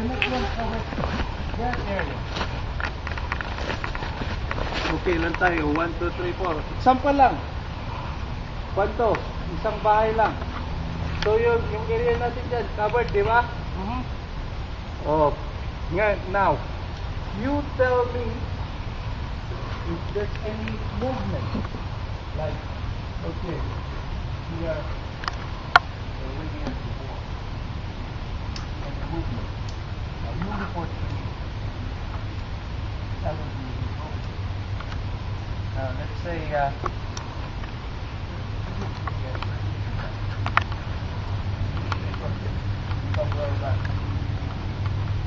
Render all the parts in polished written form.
next one over that area. Okay lang tayo. 1, 2, 3, 4. Sample lang. Kwanto? Isang bahay lang. So yung area natin dyan, covered, di ba? Oh, now, you tell me if there's any movement. Like, okay, we are looking at the wall. Any movement. Now, you report to me. That would be movement. Now, let's say,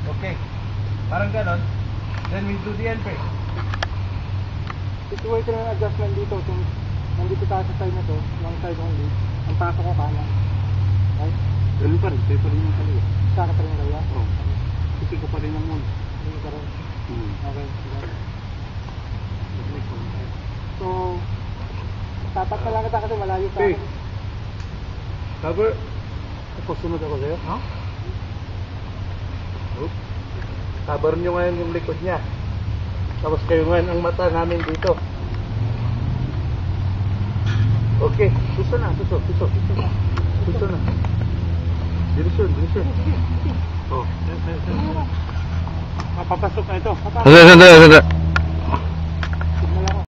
okay, parang ganon. Then we do the entry. Situation ng adjustment dito. Kung nandito tayo sa side na to, long side only, ang pasok ko kanan. Right? Ganun pa rin, tayo pa rin yung kaliwa. Saka pa rin yung kaliwa? Oo. Kasi ko pa rin ang muna. Hindi ka rin. Okay. So, tapat na lang kita kasi malayo sa akin. Cover. Pasunod ako sa'yo. Huh? Cover nyo ngayon yung likod niya. Tapos kayo ngayon ang mata namin dito. Okay. Suso na. Dilisyon. Oh. Papapasok na ito. Sandali.